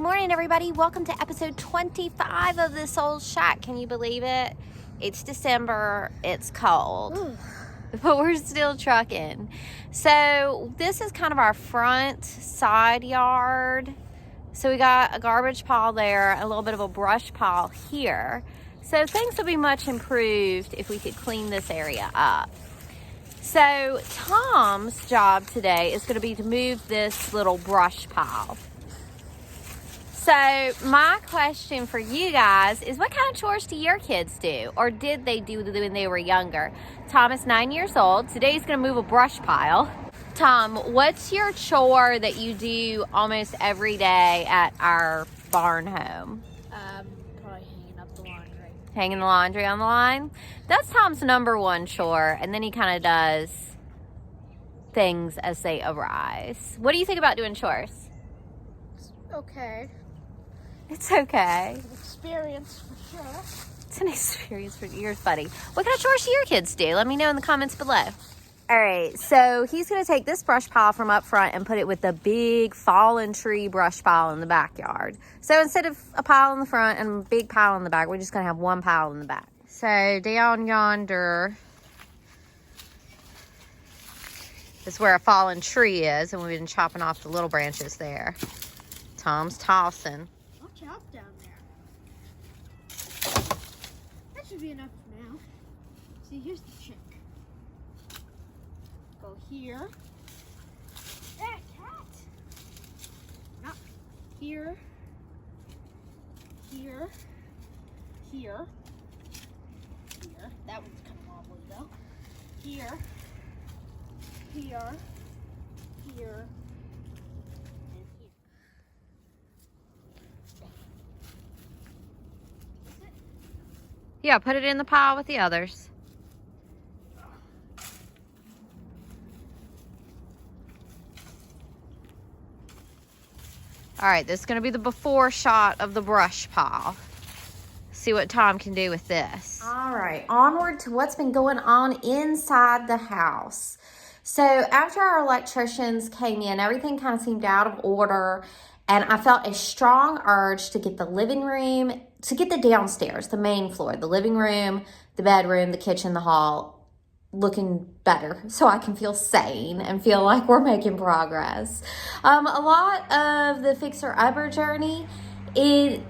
morning, everybody. Welcome to episode 25 of this Old Shack. Can you believe it? It's December. It's cold. But we're still trucking. So this is kind of our front side yard. So we got a garbage pile there, a little bit of a brush pile here. So things would be much improved if we could clean this area up. So Tom's job today is going to be to move this little brush pile. So my question for you guys is, what kind of chores do your kids do, or did they do when they were younger? Tom is 9 years old. Today he's going to move a brush pile. Tom, what's your chore that you do almost every day at our barn home? Probably hanging up the laundry. Hanging the laundry on the line? That's Tom's number one chore, and then he kind of does things as they arise. What do you think about doing chores? Okay. It's okay. It's an experience for sure. It's an experience for years, buddy. What kind of chores do your kids do? Let me know in the comments below. All right, so he's going to take this brush pile from up front and put it with the big fallen tree brush pile in the backyard. So instead of a pile in the front and a big pile in the back, we're just going to have one pile in the back. So down yonder is where a fallen tree is, and we've been chopping off the little branches there. Tom's tossing. Watch out down there. That should be enough for now. See, here's the trick. Go here. Cat! Not here. Here. Here. Here. That one's kind of wobbly though. Here. Here. Here. Yeah, put it in the pile with the others. All right, this is going to be the before shot of the brush pile. See what Tom can do with this. All right, onward to what's been going on inside the house. So after our electricians came in, everything kind of seemed out of order, and I felt a strong urge to get the living room, to get the downstairs, the main floor, the living room, the bedroom, the kitchen, the hall, looking better so I can feel sane and feel like we're making progress. A lot of the fixer-upper journey, a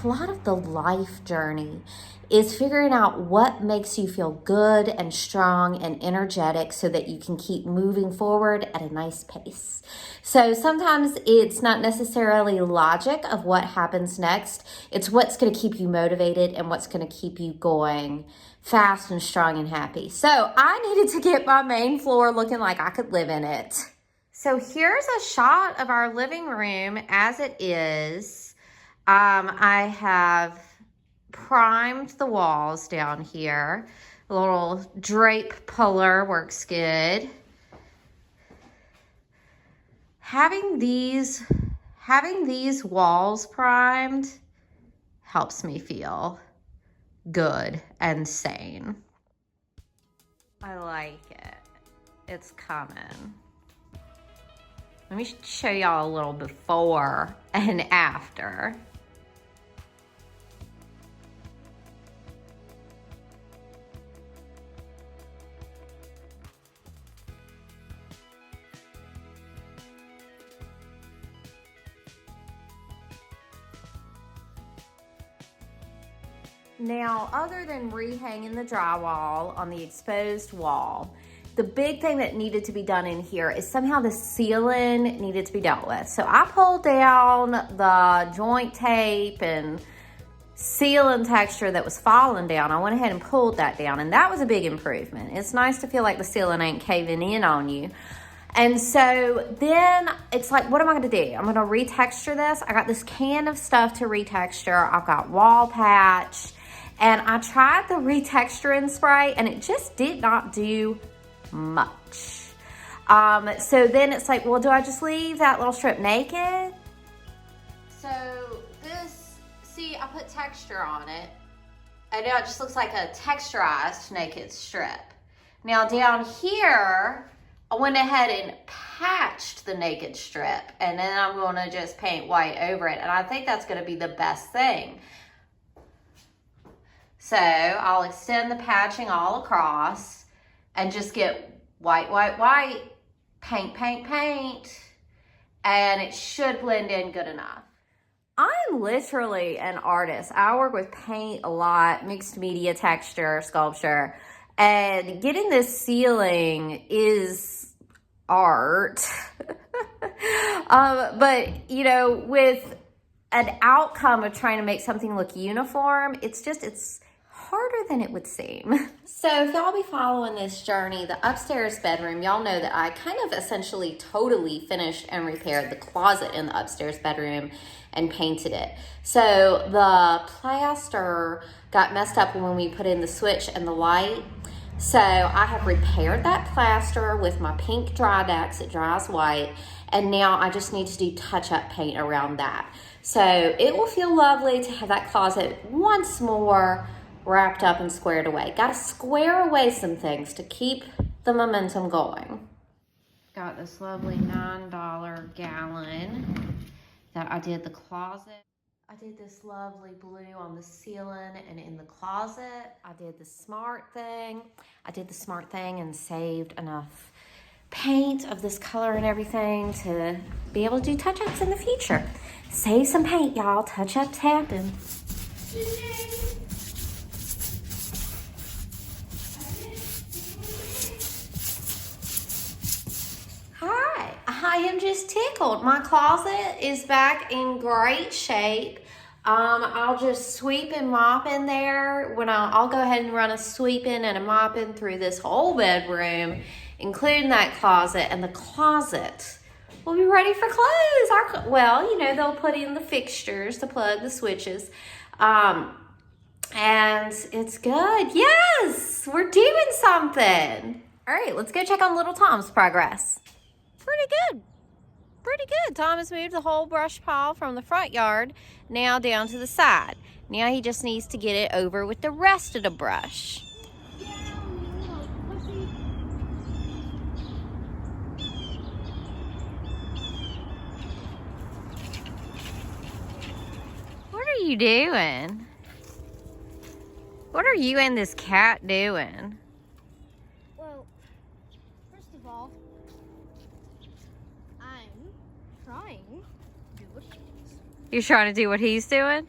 lot of the life journey is figuring out what makes you feel good and strong and energetic so that you can keep moving forward at a nice pace. So sometimes it's not necessarily logic of what happens next. It's what's going to keep you motivated and what's going to keep you going fast and strong and happy. So I needed to get my main floor looking like I could live in it. So here's a shot of our living room as it is. I have primed the walls down here. A little drape puller works good. Having these walls primed helps me feel good and sane. I like it. It's coming. Let me show y'all a little before and after. Now, other than rehanging the drywall on the exposed wall, the big thing that needed to be done in here is somehow the ceiling needed to be dealt with. So I pulled down the joint tape and ceiling texture that was falling down. I went ahead and pulled that down, and that was a big improvement. It's nice to feel like the ceiling ain't caving in on you. And so then it's like, what am I going to do? I'm going to retexture this. I got this can of stuff to retexture. I've got wall patch. And I tried the retexturing spray, and it just did not do much. So then it's like, well, do I just leave that little strip naked? So this, see, I put texture on it, and now it just looks like a texturized naked strip. Now down here, I went ahead and patched the naked strip, and then I'm going to just paint white over it, and I think that's going to be the best thing. So I'll extend the patching all across and just get white, white, white, paint, paint, paint, and it should blend in good enough. I'm literally an artist. I work with paint a lot, mixed media, texture, sculpture, and getting this ceiling is art. But, you know, with an outcome of trying to make something look uniform, it's harder than it would seem. So if y'all be following this journey, the upstairs bedroom, y'all know that I kind of essentially totally finished and repaired the closet in the upstairs bedroom and painted it. So the plaster got messed up when we put in the switch and the light. So I have repaired that plaster with my pink Drydex. It dries white. And now I just need to do touch-up paint around that. So it will feel lovely to have that closet once more wrapped up and squared away. Got to square away some things to keep the momentum going. Got this lovely $9 gallon that I did the closet. I did this lovely blue on the ceiling and in the closet. I did the smart thing. I did the smart thing and saved enough paint of this color and everything to be able to do touch-ups in the future. Save some paint, y'all. Touch-ups happen. Hi, I am just tickled. My closet is back in great shape. I'll just sweep and mop in there. I'll go ahead and run a sweeping and a mopping through this whole bedroom, including that closet, and the closet will be ready for clothes. Well, you know, they'll put in the fixtures to plug the switches. And it's good. Yes, we're doing something. All right, let's go check on little Tom's progress. Pretty good. Pretty good. Tom has moved the whole brush pile from the front yard now down to the side. Now he just needs to get it over with the rest of the brush. What are you doing? What are you and this cat doing? Well, first of all, I'm trying to do what he is. You're trying to do what he's doing?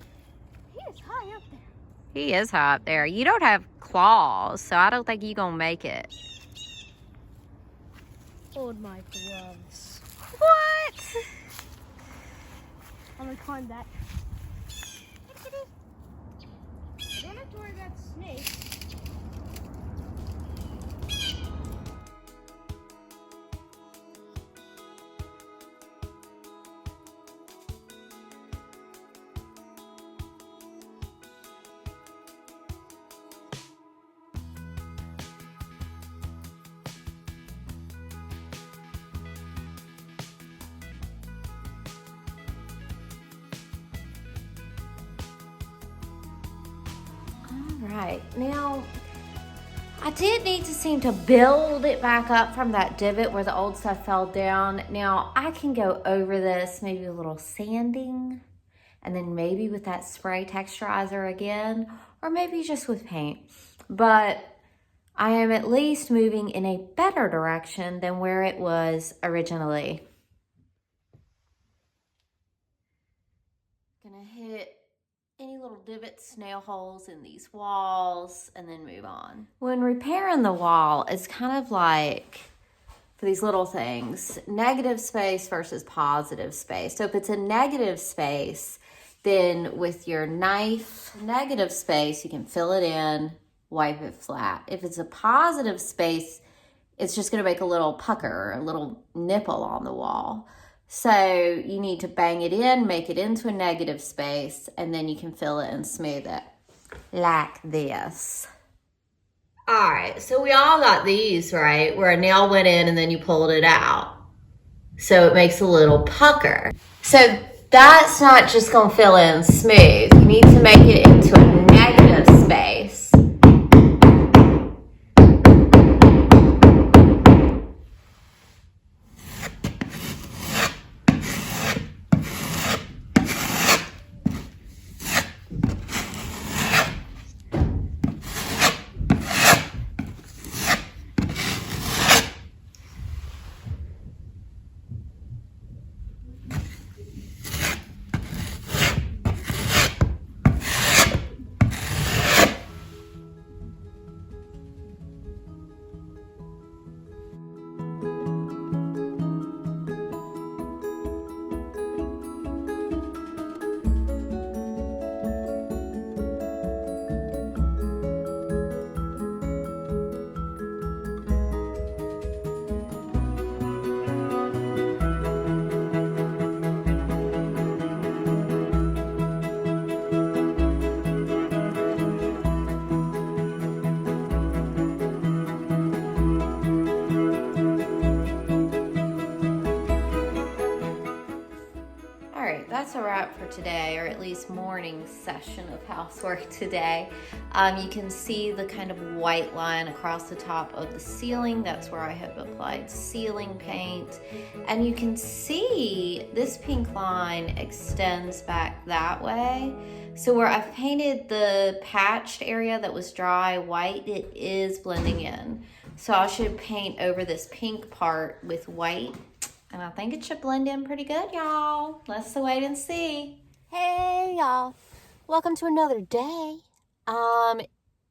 He is high up there. He is high up there. You don't have claws, so I don't think you're going to make it. Hold my gloves. What? I'm gonna climb that. You don't have to worry about snakes. Right, now I did need to seem to build it back up from that divot where the old stuff fell down. Now I can go over this, maybe a little sanding, and then maybe with that spray texturizer again, or maybe just with paint. But I am at least moving in a better direction than where it was originally. Gonna hit any little divots, snail holes in these walls, and then move on. When repairing the wall, it's kind of like, for these little things, negative space versus positive space. So if it's a negative space, then with your knife, negative space, you can fill it in, wipe it flat. If it's a positive space, it's just gonna make a little pucker, a little nipple on the wall. So you need to bang it in, make it into a negative space, and then you can fill it and smooth it like this. All right, so we all got these, right? Where a nail went in and then you pulled it out. So it makes a little pucker. So that's not just gonna fill in smooth. You need to make it into a negative space. that's a wrap for today, or at least morning session of housework today. You can see the kind of white line across the top of the ceiling. That's where I have applied ceiling paint. And you can see this pink line extends back that way. So where I've painted the patched area that was dry white, it is blending in. So I should paint over this pink part with white. And I think it should blend in pretty good, y'all. Let's wait and see. Hey, y'all. Welcome to another day.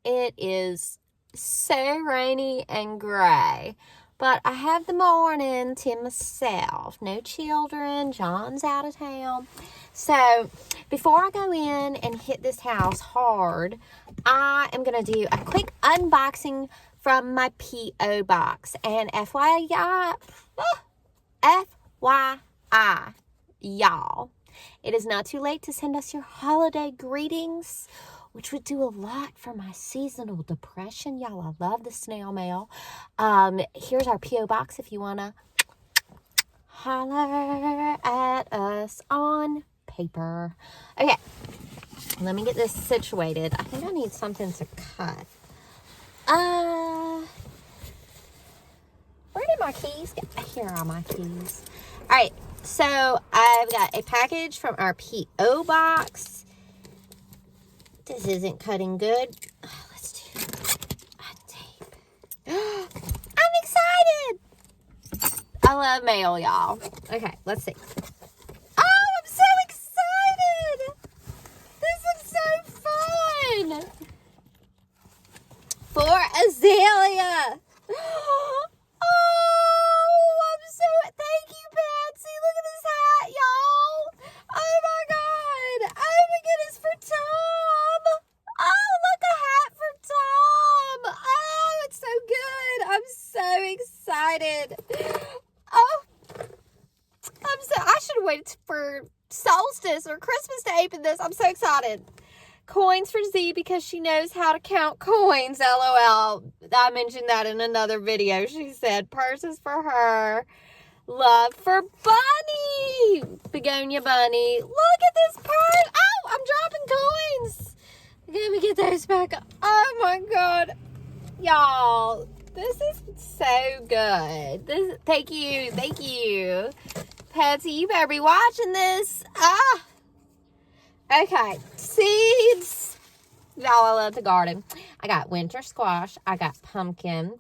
It is so rainy and gray. But I have the morning to myself. No children. John's out of town. So, before I go in and hit this house hard, I am going to do a quick unboxing from my P.O. box. And FYI, y'all, it is not too late to send us your holiday greetings, which would do a lot for my seasonal depression. Y'all, I love the snail mail. Here's our P.O. box if you want to holler at us on paper. Okay, let me get this situated. I think I need something to cut. Where did my keys go? Here are my keys. All right, so I've got a package from our P.O. box. This isn't cutting good. Oh, let's do untape. I'm excited. I love mail, y'all. Okay, let's see. Oh, I'm so excited. This is so fun. For Azalea. Thank you, Patsy. Look at this hat, y'all. Oh my God. Oh my goodness, for Tom. Oh, look, a hat for Tom. Oh, it's so good. I'm so excited. Oh, I should have waited for solstice or Christmas to open this. I'm so excited. Coins for Z because she knows how to count coins. LOL. I mentioned that in another video. She said purses for her. Love for Bunny. Begonia Bunny. Look at this purse. Oh, I'm dropping coins. Let me get those back. Oh my God. Y'all, this is so good. Thank you. Patsy, you better be watching this. Okay, seeds. Y'all, I love the garden. I got winter squash. I got pumpkin.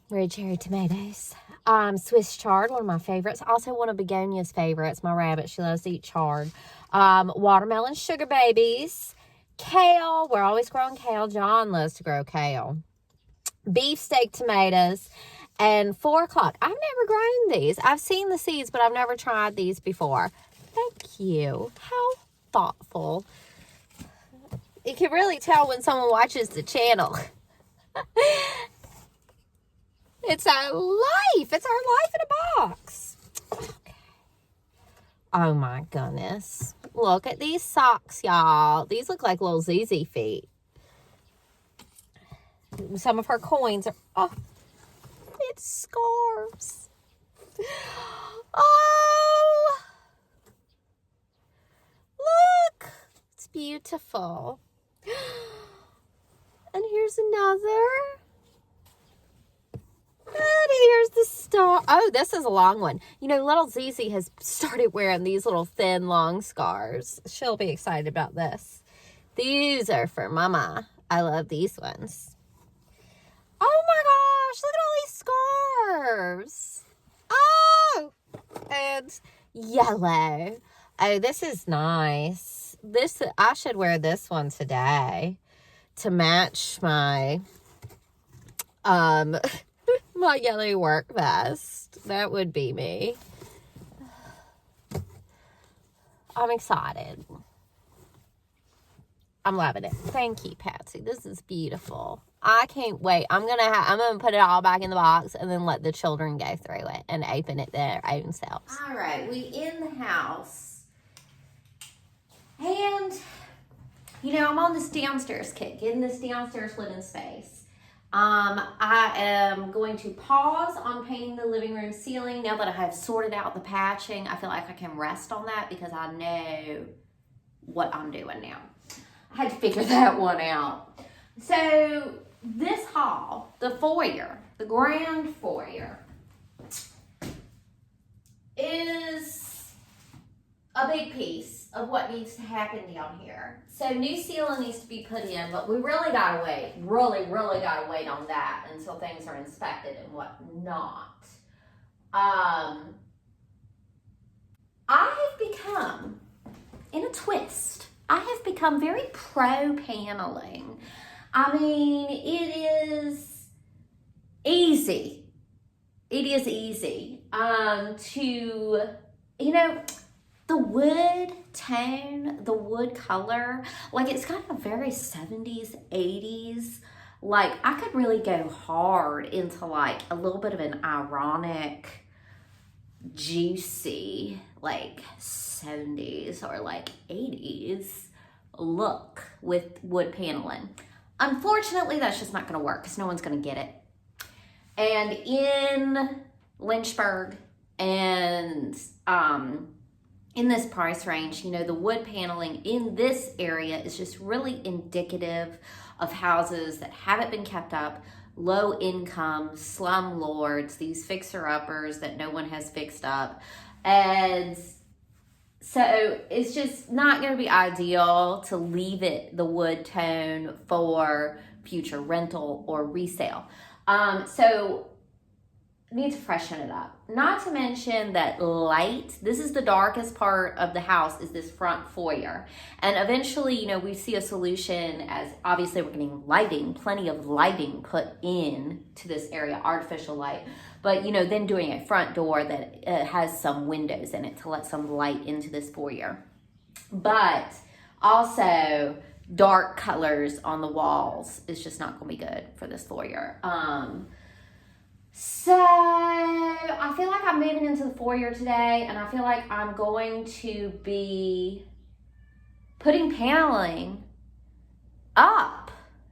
Red cherry tomatoes. Swiss chard, one of my favorites. Also one of Begonia's favorites. My rabbit, she loves to eat chard. Watermelon sugar babies. Kale. We're always growing kale. John loves to grow kale. Beefsteak tomatoes. And 4 o'clock. I've never grown these. I've seen the seeds, but I've never tried these before. Thank you. How thoughtful. You can really tell when someone watches the channel. It's our life. It's our life in a box. Okay. Oh my goodness. Look at these socks, y'all. These look like little ZZ feet. Some of her coins are, oh, it's scarves. Oh. Look, it's beautiful. And here's another. And here's the star. Oh, this is a long one. You know, little ZZ has started wearing these little thin, long scarves. She'll be excited about this. These are for Mama. I love these ones. Oh my gosh, look at all these scarves. Oh, and yellow. Oh, this is nice. I should wear this one today to match my my yellow work vest. That would be me. I'm excited. I'm loving it. Thank you, Patsy. This is beautiful. I can't wait. I'm gonna put it all back in the box and then let the children go through it and open it their own selves. All right, we in the house. And, you know, I'm on this downstairs kick, getting this downstairs living space. I am going to pause on painting the living room ceiling. Now that I have sorted out the patching, I feel like I can rest on that because I know what I'm doing now. I had to figure that one out. So this hall, the foyer, the grand foyer, is a big piece of what needs to happen down here. So new ceiling needs to be put in, but we really gotta wait, really gotta wait on that until things are inspected and whatnot. I have become, in a twist, I have become very pro paneling. I mean, it is easy. It is easy to, you know, the wood tone, the wood color, like it's got a very 70s, 80s. Like I could really go hard into like a little bit of an ironic, juicy, like 70s or like 80s look with wood paneling. Unfortunately, that's just not gonna work because no one's gonna get it. And in Lynchburg and in this price range, you know, the wood paneling in this area is just really indicative of houses that haven't been kept up, low income, slumlords, these fixer-uppers that no one has fixed up. And so it's just not going to be ideal to leave it the wood tone for future rental or resale. So need to freshen it up. Not to mention that light, this is the darkest part of the house, is this front foyer. And eventually, you know, we see a solution as obviously we're getting lighting, plenty of lighting put in to this area, artificial light. But, you know, then doing a front door that has some windows in it to let some light into this foyer. But also dark colors on the walls is just not gonna be good for this foyer. So I feel like I'm moving into the foyer today, and I feel like I'm going to be putting paneling up,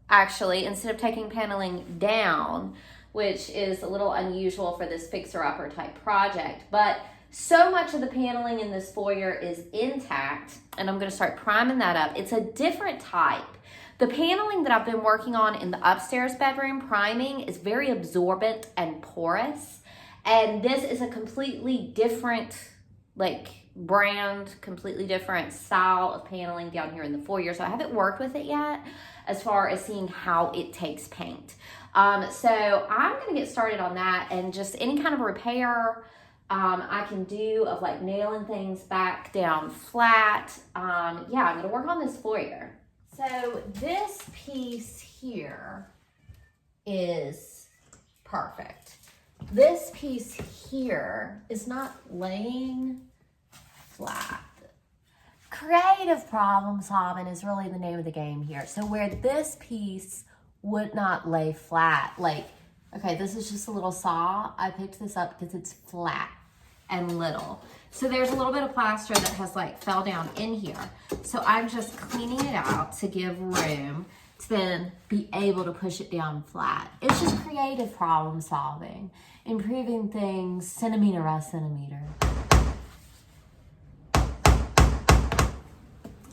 actually, instead of taking paneling down, which is a little unusual for this fixer-upper type project. But so much of the paneling in this foyer is intact, and I'm going to start priming that up. It's a different type. The paneling that I've been working on in the upstairs bedroom priming is very absorbent and porous. And this is a completely different, like, brand, completely different style of paneling down here in the foyer. So I haven't worked with it yet as far as seeing how it takes paint. So I'm going to get started on that, and just any kind of repair I can do of like nailing things back down flat. Yeah, I'm going to work on this foyer. So this piece here is perfect. This piece here is not laying flat. Creative problem solving is really the name of the game here. So where this piece would not lay flat, like, okay, this is just a little saw. I picked this up because it's flat and little. So there's a little bit of plaster that has like fell down in here. So I'm just cleaning it out to give room to then be able to push it down flat. It's just creative problem solving, improving things centimeter by centimeter.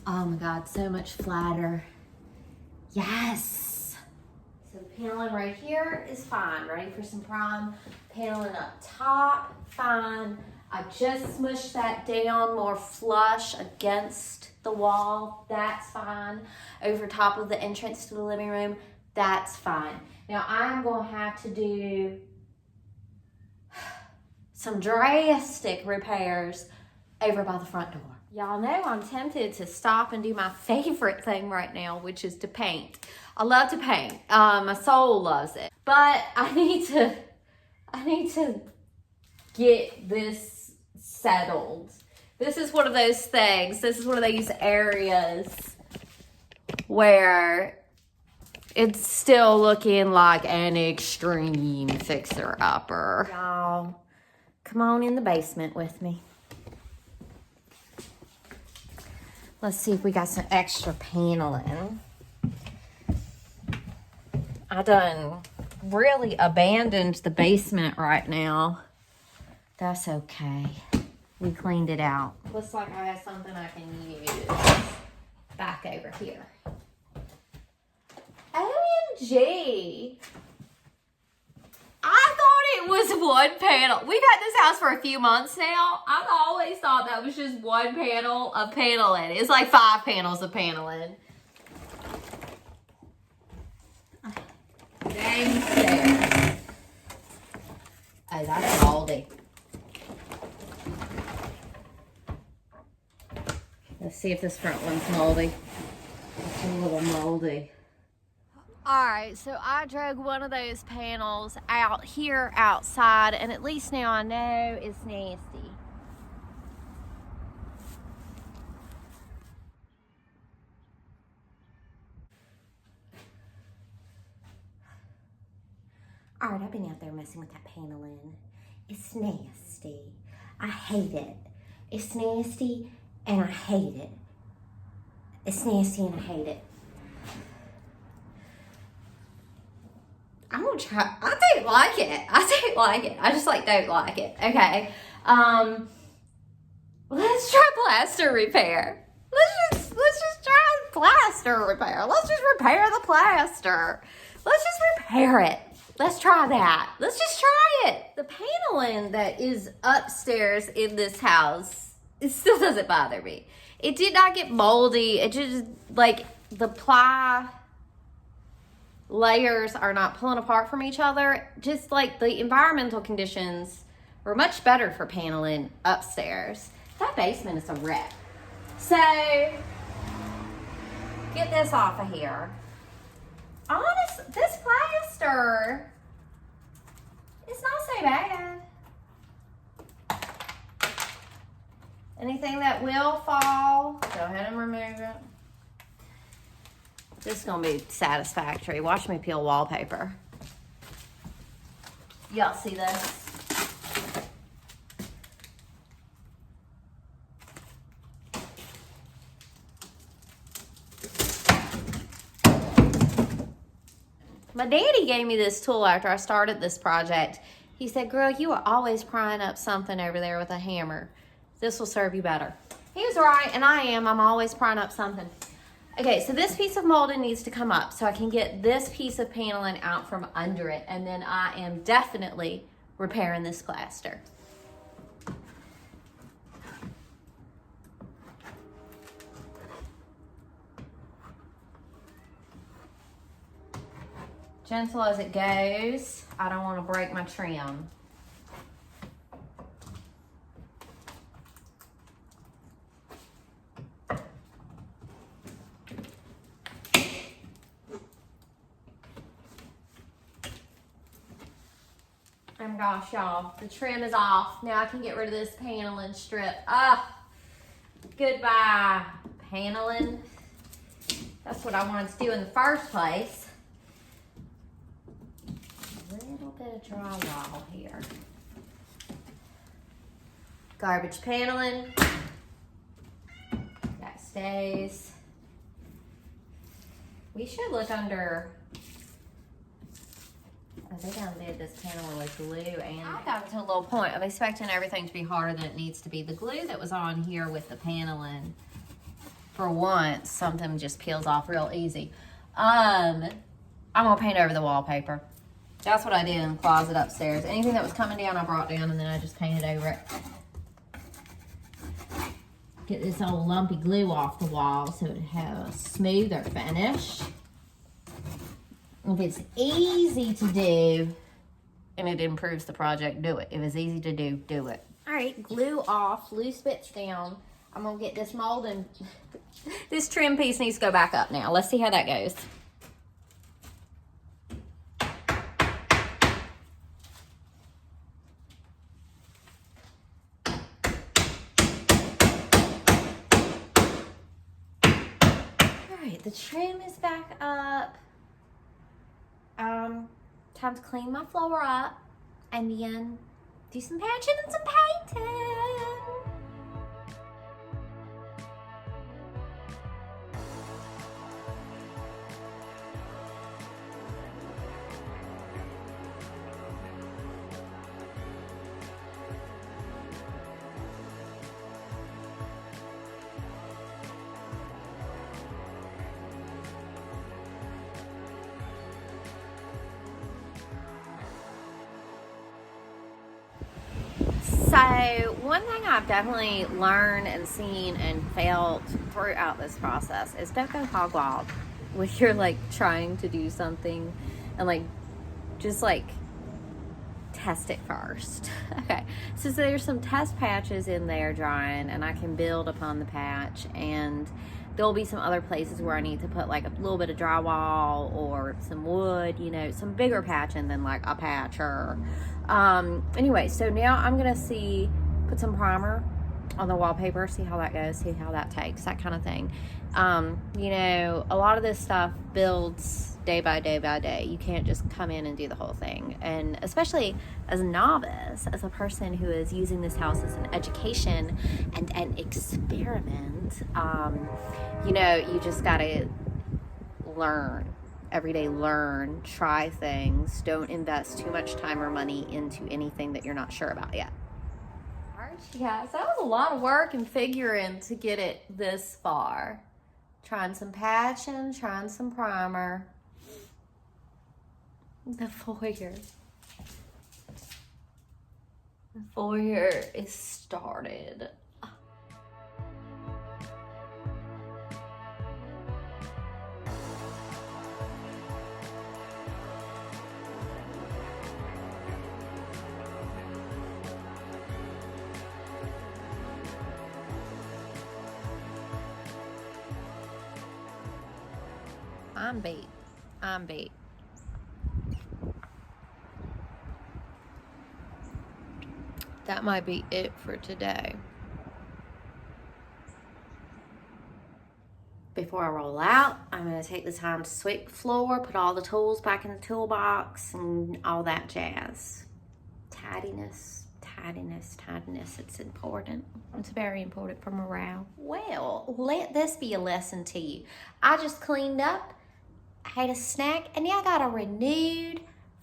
Oh my God, so much flatter. Yes. So the paneling right here is fine. Ready for some prime? Paneling up top, fine. I just smushed that down more flush against the wall. That's fine. Over top of the entrance to the living room. That's fine. Now I'm going to have to do some drastic repairs over by the front door. Y'all know I'm tempted to stop and do my favorite thing right now, which is to paint. I love to paint. My soul loves it. But I need to get this settled. This is one of those things. This is one of those areas where it's still looking like an extreme fixer-upper. Y'all, come on in the basement with me. Let's see if we got some extra paneling. I done really abandoned the basement right now. That's okay. We cleaned it out. Looks like I have something I can use back over here. OMG. I thought it was one panel. We've had this house for a few months now. I've always thought that was just one panel of paneling. It's like 5 panels of paneling. Dang stairs. Oh, that's moldy. Let's see if this front one's moldy. It's a little moldy. Alright, so I drug one of those panels out here outside, and at least now I know it's nasty. Alright, I've been out there messing with that paneling. It's nasty. I hate it. It's nasty and I hate it. It's nasty and I hate it. I'm gonna try. I don't like it. I don't like it. I just don't like it. Okay. Let's try plaster repair. Let's just try plaster repair. Let's just repair the plaster. Let's just repair it. Let's try that. Let's just try it. The paneling that is upstairs in this house, it still doesn't bother me. It did not get moldy. It just, the ply layers are not pulling apart from each other. Just the environmental conditions were much better for paneling upstairs. That basement is a wreck. So, get this off of here. Honest, this plaster is not so bad. Anything that will fall, go ahead and remove it. This is gonna be satisfactory. Watch me peel wallpaper. Y'all see this? My daddy gave me this tool after I started this project. He said, girl, you are always prying up something over there with a hammer. This will serve you better. He was right, and I am. I'm always prying up something. Okay, so this piece of molding needs to come up so I can get this piece of paneling out from under it, and then I am definitely repairing this plaster. Gentle as it goes. I don't want to break my trim. And gosh, y'all, the trim is off. Now I can get rid of this paneling strip. Ah, goodbye, paneling. That's what I wanted to do in the first place. A little bit of drywall here. Garbage paneling. That stays. We should look under. Oh, they done did this paneling with glue, and I got to a little point of expecting everything to be harder than it needs to be. The glue that was on here with the paneling, for once, something just peels off real easy. I'm gonna paint over the wallpaper. That's what I did in the closet upstairs. Anything that was coming down, I brought down, and then I just painted over it. Get this old lumpy glue off the wall so it has a smoother finish. If it's easy to do and it improves the project, do it. If it's easy to do, do it. All right, glue off, loose bits down. I'm gonna get this mold and this trim piece needs to go back up now. Let's see how that goes. All right, the trim is back up. Time to clean my floor up and then do some patching and some painting. So one thing I've definitely learned and seen and felt throughout this process is don't go hog wild when you're like trying to do something, and like just like test it first. Okay, so there's some test patches in there drying, and I can build upon the patch, and there'll be some other places where I need to put like a little bit of drywall or some wood, you know, some bigger patching than like a patch or anyway. So now I'm gonna put some primer on the wallpaper, see how that goes, see how that takes, that kind of thing. You know, a lot of this stuff builds day by day by day. You can't just come in and do the whole thing. And especially as a novice, as a person who is using this house as an education and an experiment, you know, you just gotta learn. Every day, learn, try things. Don't invest too much time or money into anything that you're not sure about yet. Alright, you guys, that was a lot of work and figuring to get it this far. Trying some patching, trying some primer. The foyer is started. I'm beat. That might be it for today. Before I roll out, I'm going to take the time to sweep the floor, put all the tools back in the toolbox, and all that jazz. Tidiness, it's important. It's very important for morale. Well, let this be a lesson to you. I just cleaned up, had a snack, and now I got a renewed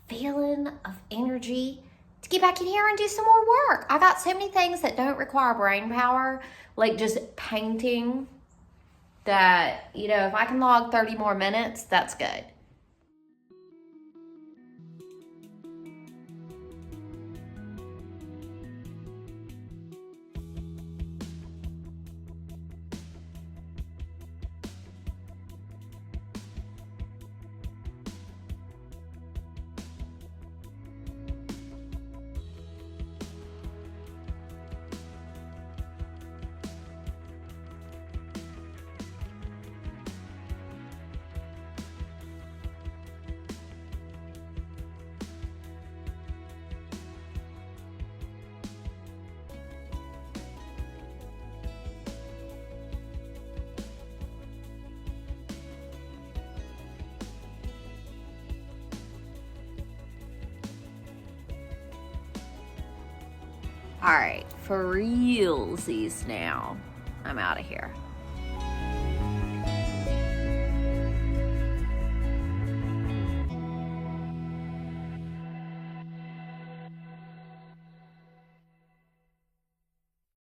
feeling of energy to get back in here and do some more work. I got so many things that don't require brain power, like just painting, that, you know, if I can log 30 more minutes, that's good. All right, for realsies now, I'm out of here.